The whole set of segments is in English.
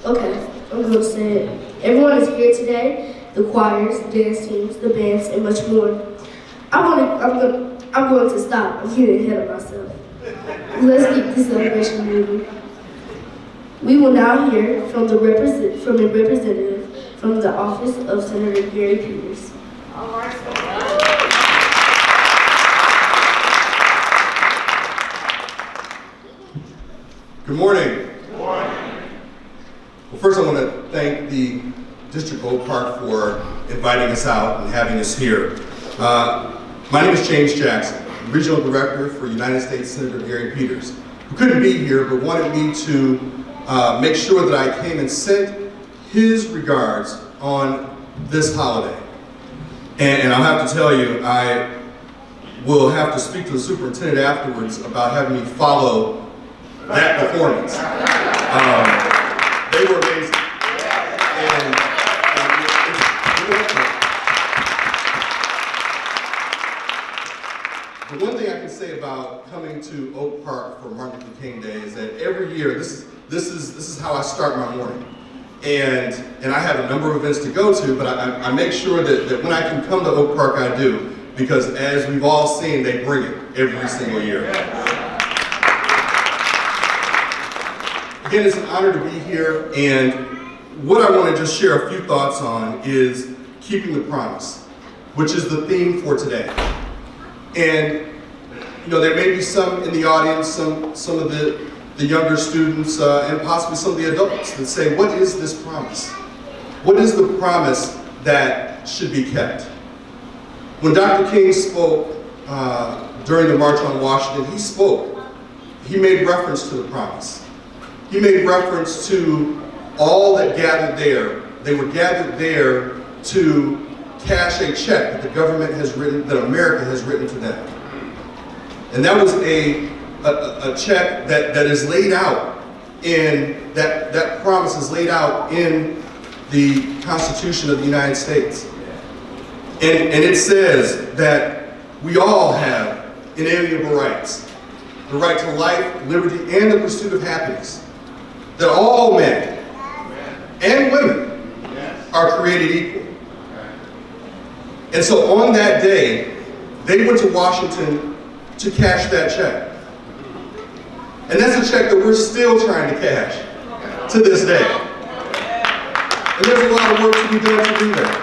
Okay, I'm going to say it. Everyone is here today, the choirs, dance teams, the bands, and much more. I'm going to stop. I'm getting ahead of myself. Let's keep the celebration moving. We will now hear from a representative from the office of Senator Gary Peters. All right. Good morning. Good morning. Well, first I want to thank the District Oak Park for inviting us out and having us here. My name is James Jackson, Regional Director for United States Senator Gary Peters, who couldn't be here but wanted me to make sure that I came and sent his regards on this holiday. And I'll have to tell you, I will have to speak to the superintendent afterwards about having me follow that performance. They were amazing. The one thing I can say about coming to Oak Park for Martin Luther King Day is that every year, this is how I start my morning. And I have a number of events to go to, but I make sure that when I can come to Oak Park, I do, because as we've all seen, they bring it every single year. Again, it's an honor to be here, and what I want to just share a few thoughts on is keeping the promise, which is the theme for today. And you know, there may be some in the audience, some of the younger students, and possibly some of the adults that say, what is this promise? What is the promise that should be kept? When Dr. King spoke during the March on Washington, he made reference to the promise. He made reference to all that gathered there. They were gathered there to cash a check that the government has written, that America has written to them. And that was a check that is laid out in, that promise is laid out in the Constitution of the United States. And it says that we all have inalienable rights, the right to life, liberty, and the pursuit of happiness, that all men and women are created equal. And so on that day, they went to Washington to cash that check. And that's a check that we're still trying to cash to this day. And there's a lot of work to be done to do that.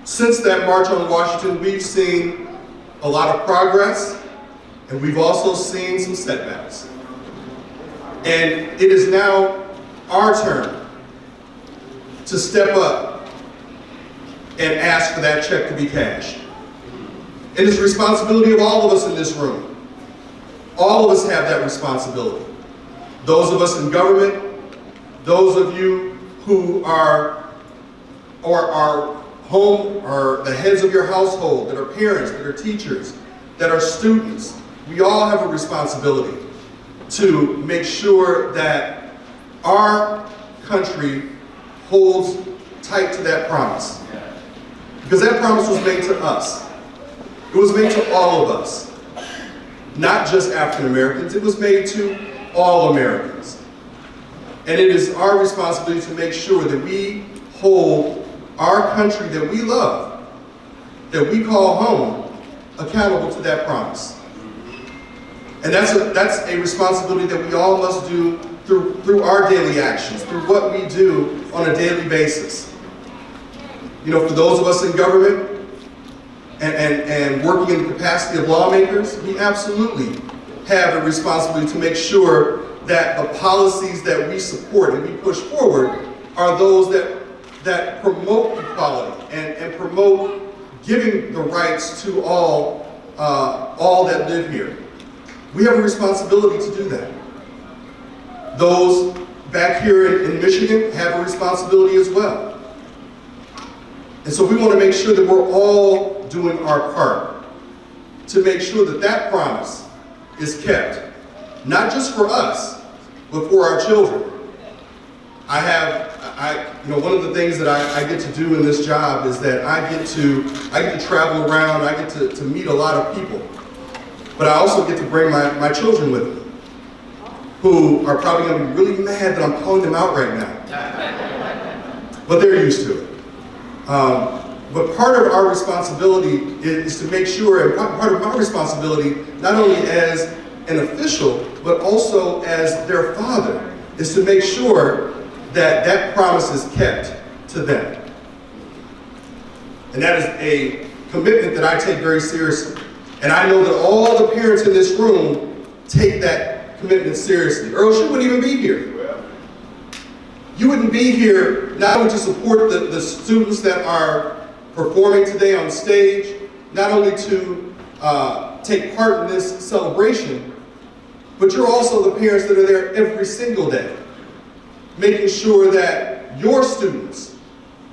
Since that March on Washington, we've seen a lot of progress, and we've also seen some setbacks. And it is now our turn to step up and ask for that check to be cashed. And it's the responsibility of all of us in this room. All of us have that responsibility. Those of us in government, those of you who are home, or the heads of your household, that are parents, that are teachers, that are students, we all have a responsibility to make sure that our country holds tight to that promise. Because that promise was made to us. It was made to all of us. Not just African Americans, it was made to all Americans. And it is our responsibility to make sure that we hold our country that we love, that we call home, accountable to that promise. And that's a responsibility that we all must do through our daily actions, through what we do on a daily basis. You know, for those of us in government and working in the capacity of lawmakers, we absolutely have a responsibility to make sure that the policies that we support and we push forward are those that promote equality and promote giving the rights to all that live here. We have a responsibility to do that. Those back here in Michigan have a responsibility as well. And so we want to make sure that we're all doing our part to make sure that that promise is kept, not just for us, but for our children. One of the things that I get to do in this job is that I get to travel around, I get to meet a lot of people, but I also get to bring my children with me. who are probably going to be really mad that I'm calling them out right now. But they're used to it. But part of our responsibility is to make sure, and part of my responsibility, not only as an official, but also as their father, is to make sure that that promise is kept to them. And that is a commitment that I take very seriously. And I know that all the parents in this room take that commitment seriously, or else you wouldn't even be here. You wouldn't be here not only to support the students that are performing today on stage, not only to take part in this celebration, but you're also the parents that are there every single day, making sure that your students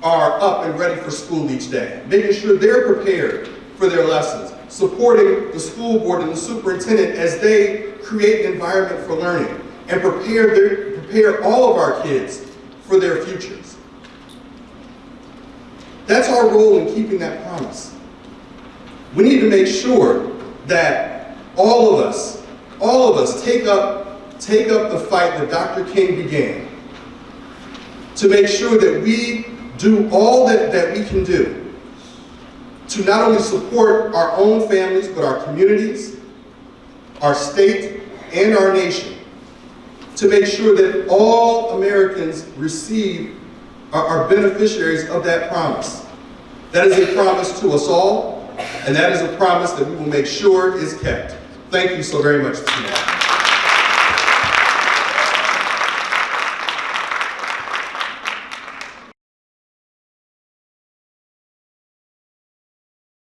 are up and ready for school each day, making sure they're prepared for their lessons, supporting the school board and the superintendent as they create an environment for learning and prepare all of our kids for their futures. That's our role in keeping that promise. We need to make sure that all of us take up the fight that Dr. King began to make sure that we do all that we can do to not only support our own families, but our communities, our state, and our nation, to make sure that all Americans are beneficiaries of that promise. That is a promise to us all, and that is a promise that we will make sure is kept. Thank you so very much tonight.